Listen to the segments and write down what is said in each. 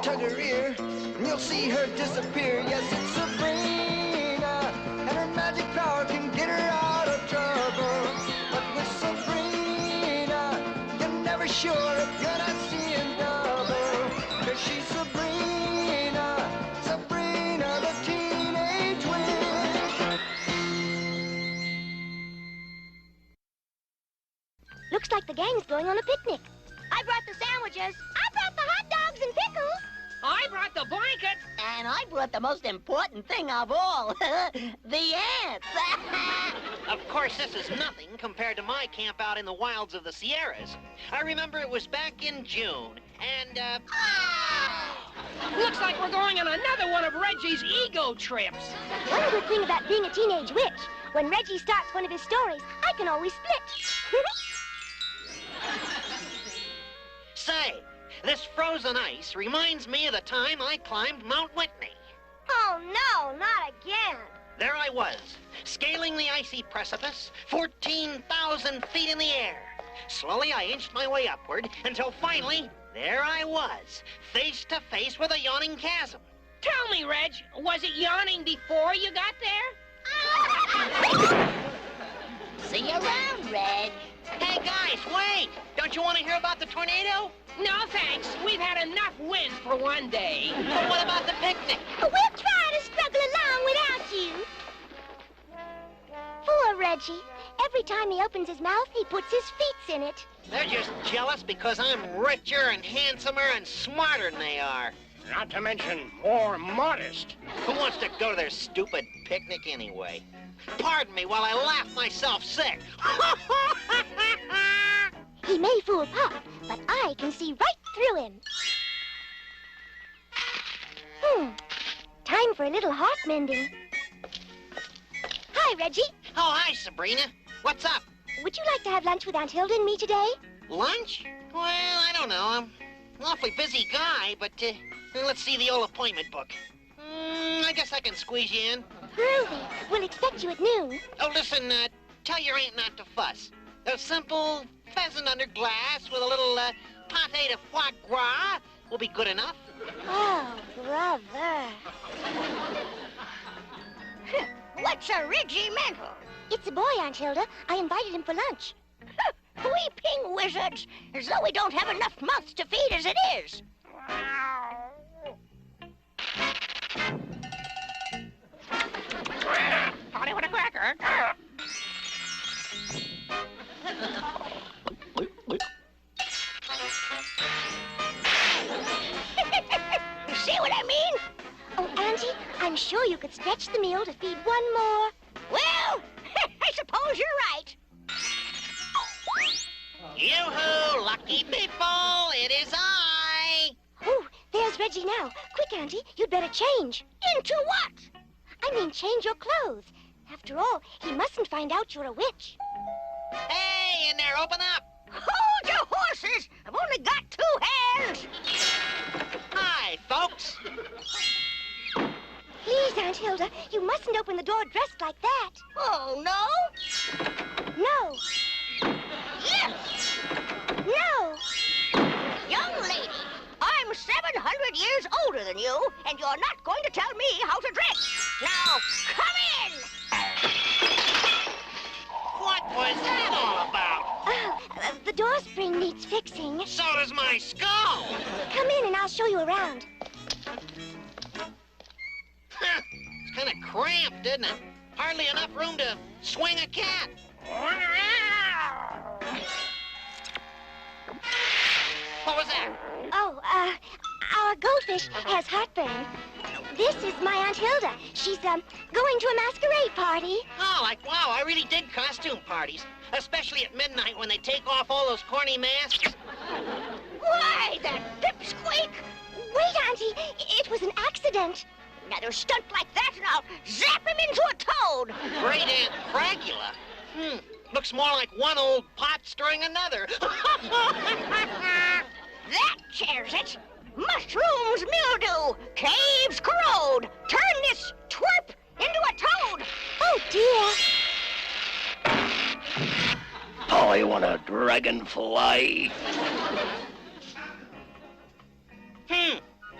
tug her ear, and you'll see her disappear. Yes, it's Sabrina, and her magic power can get her out of trouble. But with Sabrina, you're never sure if you're not seeing double. 'Cause she's Sabrina, Sabrina the Teenage Witch. Looks like the gang's going on a picnic. I brought the sandwiches. I brought the hot dogs and pickles. I brought the blanket. And I brought the most important thing of all, the ants. Of course, this is nothing compared to my camp out in the wilds of the Sierras. I remember it was back in June, and, Looks like we're going on another one of Reggie's ego trips. One good thing about being a teenage witch, when Reggie starts one of his stories, I can always split. Say, this frozen ice reminds me of the time I climbed Mount Whitney. Oh, no, not again. There I was, scaling the icy precipice, 14,000 feet in the air. Slowly I inched my way upward until finally, there I was, face to face with a yawning chasm. Tell me, Reg, was it yawning before you got there? See you around, Reg. Hey guys, wait! Don't you want to hear about the tornado? No, thanks. We've had enough wind for one day. But what about the picnic? We'll try to struggle along without you. Poor Reggie. Every time he opens his mouth, he puts his feet in it. They're just jealous because I'm richer and handsomer and smarter than they are. Not to mention more modest. Who wants to go to their stupid picnic anyway? Pardon me while I laugh myself sick. He may fool Pop, but I can see right through him. Time for a little heart mending. Hi, Reggie. Oh, hi, Sabrina. What's up? Would you like to have lunch with Aunt Hilda and me today? Lunch? Well, I don't know. I'm an awfully busy guy, but let's see the old appointment book. I guess I can squeeze you in. Groovy. We'll expect you at noon. Oh, listen, tell your aunt not to fuss. A simple pheasant under glass with a little pâté de foie gras will be good enough. Oh, brother. What's a regimental? It's a boy, Aunt Hilda. I invited him for lunch. Weeping wizards, as though we don't have enough mouths to feed as it is. Party with a cracker. See what I mean? Oh, Auntie, I'm sure you could stretch the meal to feed one more. Well, I suppose you're right. Yoo-hoo, lucky people, it is I. Oh, there's Reggie now. Quick, Auntie, you'd better change. Into what? I mean, change your clothes. After all, he mustn't find out you're a witch. Hey, in there, open up. Hold your horses! I've only got 2 hands! Hi, folks. Please, Aunt Hilda, you mustn't open the door dressed like that. Oh, no? No. Yes! No. Young lady, I'm 700 years older than you, and you're not going to tell me how to dress. Now, come in! What was that all about? The door spring needs fixing. So does my skull. Come in and I'll show you around. It's kind of cramped, isn't it? Hardly enough room to swing a cat. What was that? Oh, our goldfish has heartburn. This is my Aunt Hilda. She's, going to a masquerade party. Oh, like, wow, I really dig costume parties. Especially at midnight when they take off all those corny masks. Why, that dipsqueak! Wait, Auntie, it was an accident. Another stunt like that and I'll zap him into a toad! Great Aunt Fragula. Looks more like one old pot stirring another. That chairs it! Mushrooms mildew! Caves corrode! Turn this twerp into a toad! Oh, dear. I want a dragonfly.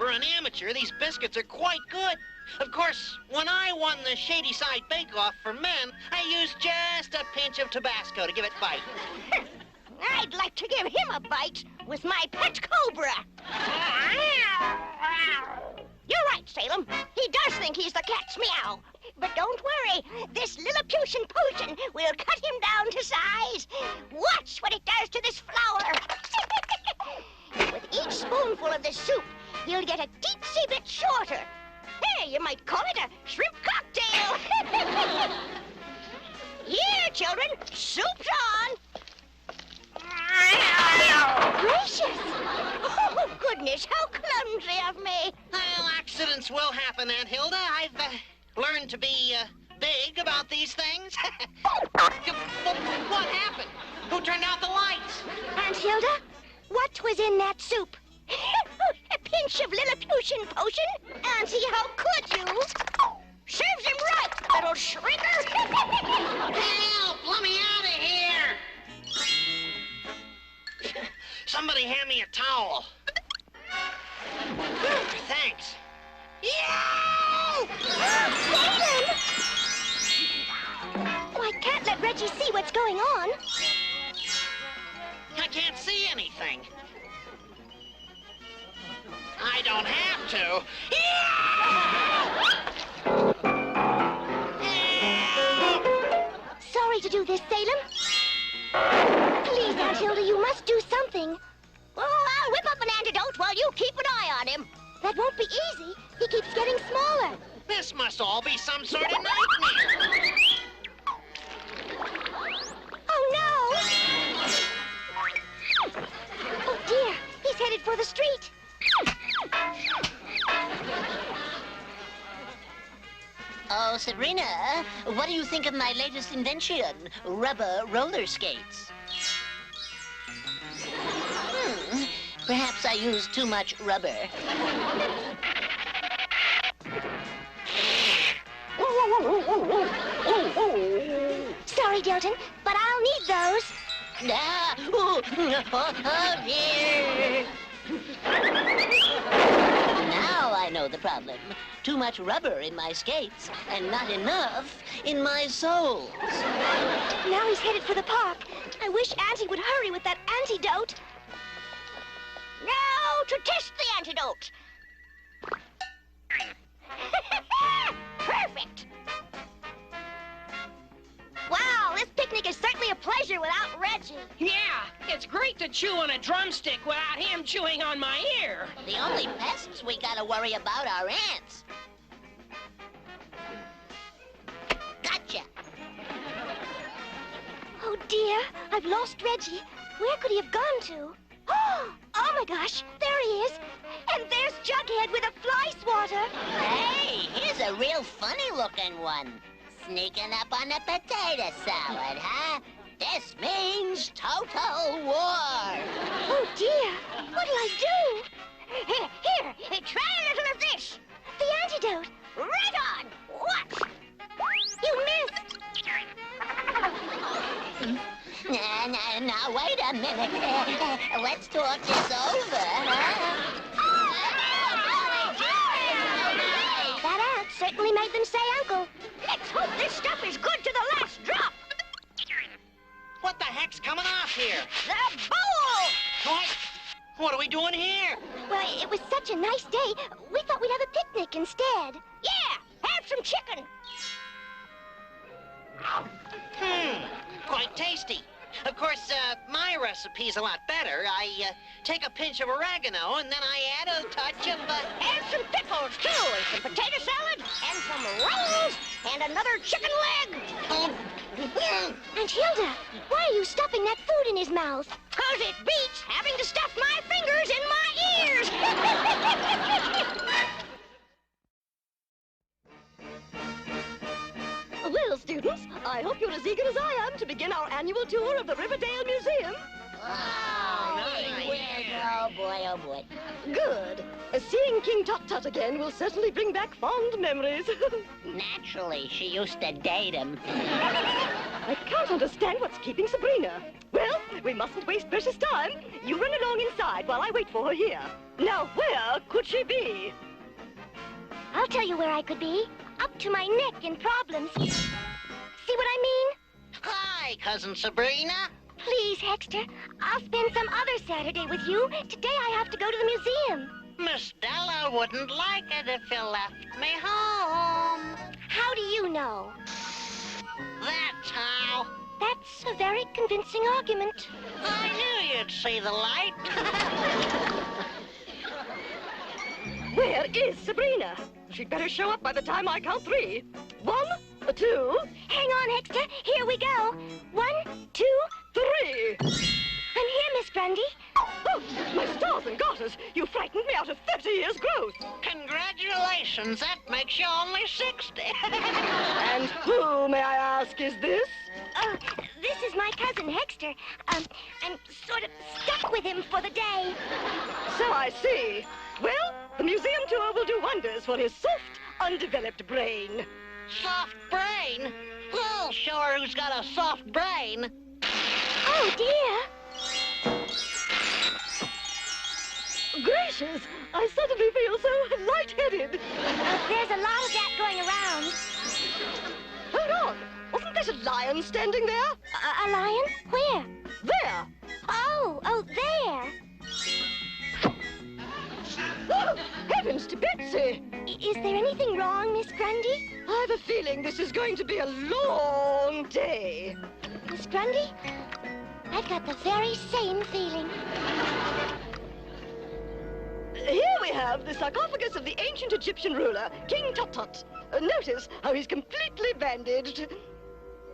For an amateur, these biscuits are quite good. Of course, when I won the Shady Side Bake Off for men, I used just a pinch of Tabasco to give it bite. I'd like to give him a bite with my pet cobra. You're right, Salem. He does think he's the cat's meow. But don't worry. This Lilliputian potion will cut him down to size. Watch what it does to this flour. With each spoonful of this soup, you'll get a deep-sea bit shorter. Hey, you might call it a shrimp cocktail. Here, children, soup's on. Gracious! Oh, goodness, how clumsy of me. Well, accidents will happen, Aunt Hilda. I've learned to be big about these things. What happened? Who turned out the lights? Aunt Hilda, what was in that soup? A pinch of Lilliputian potion? Auntie, how could you? Serves him right, little shrinker. Help! Let me out of here! Somebody hand me a towel. Thanks. Salem! Oh, I can't let Reggie see what's going on. I can't see anything. I don't have to. Sorry to do this, Salem. Please, Aunt Hilda, you must do something. Well, I'll whip up an antidote while you keep an eye on him. That won't be easy. He keeps getting smaller. This must all be some sort of nightmare. Oh, no! Oh, dear. He's headed for the street. Oh, Sabrina, what do you think of my latest invention, rubber roller skates? Perhaps I used too much rubber. Sorry, Dilton, but I'll need those. Ah, oh dear! Now I know the problem. Too much rubber in my skates, and not enough in my soles. Now he's headed for the park. I wish Auntie would hurry with that antidote. Now to test the antidote. Perfect. Wow, this picnic is certainly a pleasure without Reggie. Yeah, it's great to chew on a drumstick without him chewing on my ear. The only pests we gotta worry about are ants. Gotcha. Oh, dear, I've lost Reggie. Where could he have gone to? Oh, my gosh, there he is. And there's Jughead with a fly swatter. Hey, here's a real funny-looking one. Sneaking up on a potato salad, huh? This means total war. Oh, dear, what'll I do? Here, try a little of this. The antidote. Right on. Watch. You missed. Now, wait a minute. Let's talk this over, huh? That ant certainly made them say uncle. Let's hope this stuff is good to the last drop. What the heck's coming off here? The bowl! What are we doing here? Well, it was such a nice day. We thought we'd have a picnic instead. Yeah, have some chicken. Quite tasty. Of course, my recipe's a lot better. I take a pinch of oregano, and then I add a touch of... And some pickles, too, and some potato salad, and some rolls, and another chicken leg. Aunt Hilda, why are you stuffing that food in his mouth? 'Cause it beats having to stuff my fingers in my ears. Well, students, I hope you're as eager as I am to begin our annual tour of the Riverdale Museum. Oh, boy, oh, boy. Good. Seeing King Tut-Tut again will certainly bring back fond memories. Naturally, she used to date him. I can't understand what's keeping Sabrina. Well, We mustn't waste precious time. You run along inside while I wait for her here. Now, where could she be? I'll tell you where I could be. Up to my neck in problems. See what I mean? Hi, Cousin Sabrina. Please, Hexter. I'll spend some other Saturday with you. Today I have to go to the museum. Miss Della wouldn't like it if you left me home. How do you know? That's how. That's a very convincing argument. I knew you'd see the light. Where is Sabrina? She'd better show up by the time I count 3. 1, 2, Hang on, Hexter. Here we go. 1, 2. 3. I'm here, Miss Grundy. Oh, my stars and garters! You frightened me out of 30 years' growth. Congratulations, that makes you only 60. And who, may I ask, is this? This is my cousin, Hexter. I'm sort of stuck with him for the day. So I see. Well, the museum tour will do wonders for his soft, undeveloped brain. Soft brain? We'll show her who's got a soft brain. Oh, dear. Gracious, I suddenly feel so lightheaded. There's a lot of that going around. Hold on. Wasn't there a lion standing there? A lion? Where? There. Oh, there. Oh, heavens to Betsy! Is there anything wrong, Miss Grundy? I've a feeling this is going to be a long day. Miss Grundy? I've got the very same feeling. Here we have the sarcophagus of the ancient Egyptian ruler, King Tut. Notice how he's completely bandaged.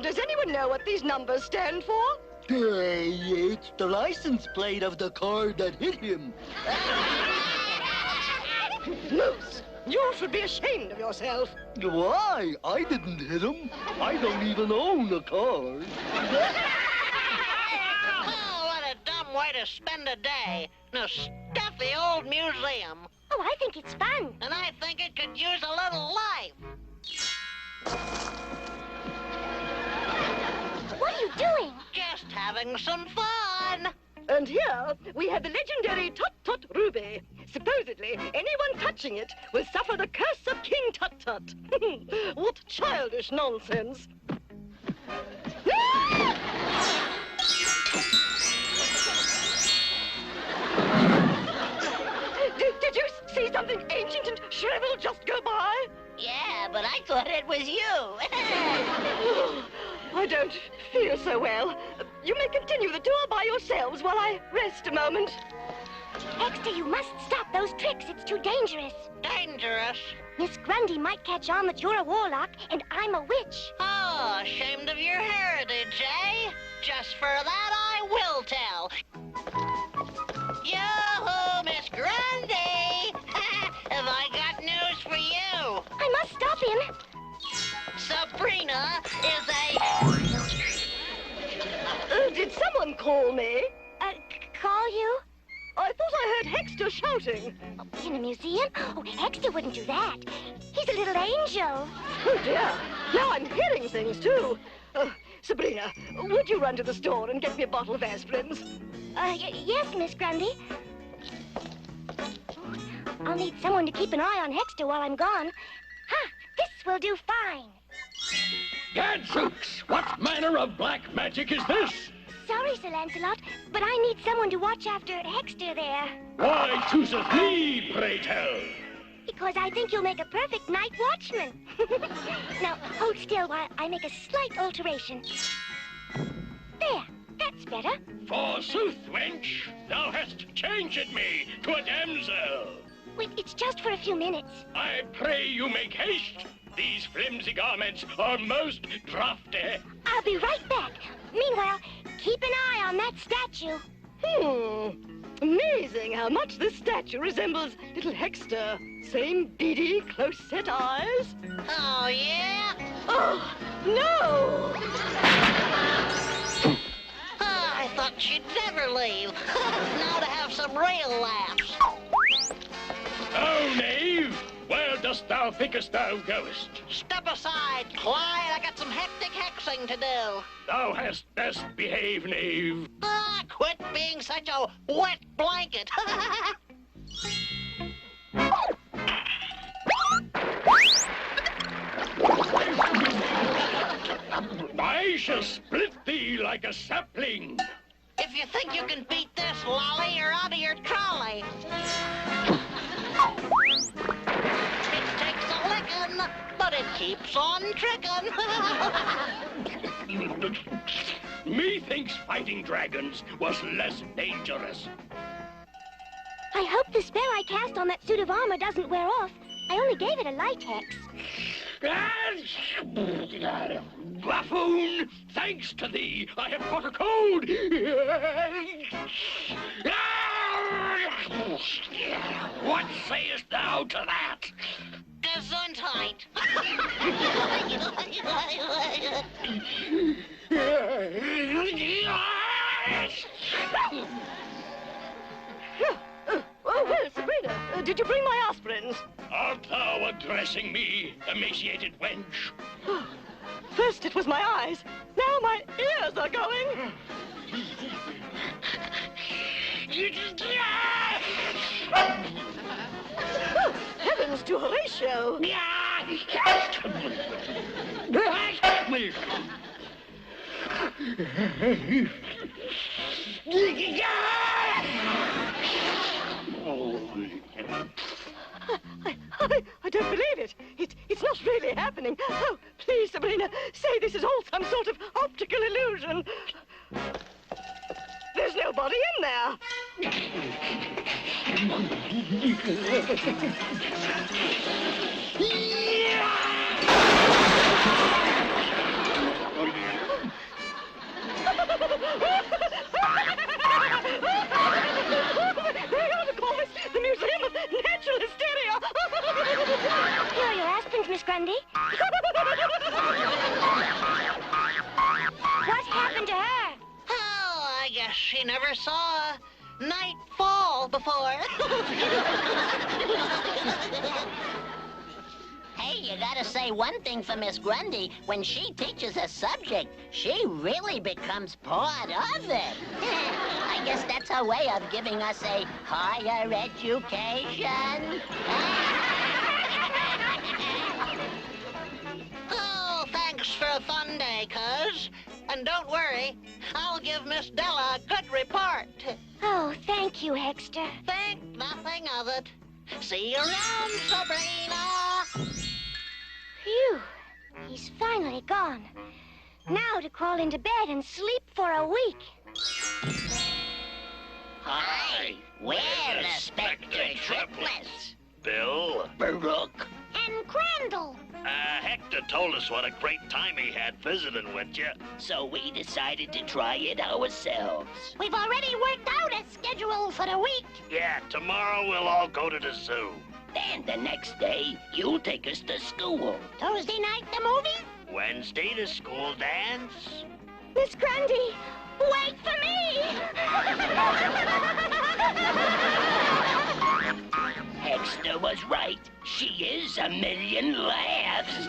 Does anyone know what these numbers stand for? It's the license plate of the car that hit him. Moose, you should be ashamed of yourself. Why? I didn't hit him. I don't even own a car. Oh, what a dumb way to spend a day. In a stuffy old museum. Oh, I think it's fun. And I think it could use a little life. What are you doing? Just having some fun. And here we have the legendary Tut ruby. Supposedly, anyone touching it will suffer the curse of King Tut. What childish nonsense. Did you see something ancient and shriveled just go by? Yeah, but I thought it was you. I don't feel so well. You may continue the tour by yourselves while I rest a moment. Hexter, you must stop those tricks. It's too dangerous. Dangerous. Miss Grundy might catch on that you're a warlock and I'm a witch. Oh, ashamed of your heritage, eh? Just for that I will tell. Yo-ho, Miss Grundy! Have I got news for you? I must stop him. Sabrina is a... Did someone call me? Call you? I thought I heard Hexter shouting. In a museum? Oh, Hexter wouldn't do that. He's a little angel. Oh, dear. Now I'm hearing things, too. Sabrina, would you run to the store and get me a bottle of aspirins? Yes, Miss Grundy. I'll need someone to keep an eye on Hexter while I'm gone. This will do fine. Gadzooks! What manner of black magic is this? Sorry, Sir Lancelot, but I need someone to watch after Hexter there. Why chooseth me, pray tell? Because I think you'll make a perfect night watchman. Now, hold still while I make a slight alteration. There, that's better. Forsooth, wench, thou hast changed me to a damsel. Wait, it's just for a few minutes. I pray you make haste. These flimsy garments are most draughty. I'll be right back. Meanwhile, keep an eye on that statue. Amazing how much this statue resembles little Hexter. Same beady, close-set eyes. Oh, yeah? Oh, no! Oh, I thought she'd never leave. Now to have some real laughs. Oh, knave, where dost thou thinkest thou goest? Step Step aside, Clyde. I got some hectic hexing to do. Thou hast best behave, knave. Ah, quit being such a wet blanket. I shall split thee like a sapling. If you think you can beat this, Lolly, you're out of your trolley. Trick takes a lickin', but it keeps on trickin'. Methinks fighting dragons was less dangerous. I hope the spell I cast on that suit of armor doesn't wear off. I only gave it a light hex. Buffoon, thanks to thee, I have caught a cold. What sayest thou to that? Gesundheit. Oh, well, Sabrina, did you bring my aspirins? Art thou addressing me, emaciated wench? First it was my eyes, now my ears are going. Oh, heavens to Horatio. I don't believe it. It's not really happening. Oh, please, Sabrina, say this is all some sort of optical illusion. There's nobody in there. They ought to call this the Museum of Natural Hysteria. Here are your aspirins, Miss Grundy. What happened to her? Oh, I guess she never saw a night fall before. Hey, you gotta say one thing for Miss Grundy. When she teaches a subject, she really becomes part of it. I guess that's her way of giving us a higher education. Oh, thanks for a fun day, cuz. And don't worry, I'll give Miss Della a good report. Oh, thank you, Hexter. Think nothing of it. See you around, Sabrina. Phew, he's finally gone. Now to crawl into bed and sleep for a week. Hi, we're the Spectre Triplets. Bill, Baruch. And Crandall. Hector told us what a great time he had visiting with you. So we decided to try it ourselves. We've already worked out a schedule for the week. Yeah, tomorrow we'll all go to the zoo. Then the next day, you'll take us to school. Thursday night, the movie? Wednesday, the school dance. Miss Grundy, wait for me! Hexter was right. She is a million laughs.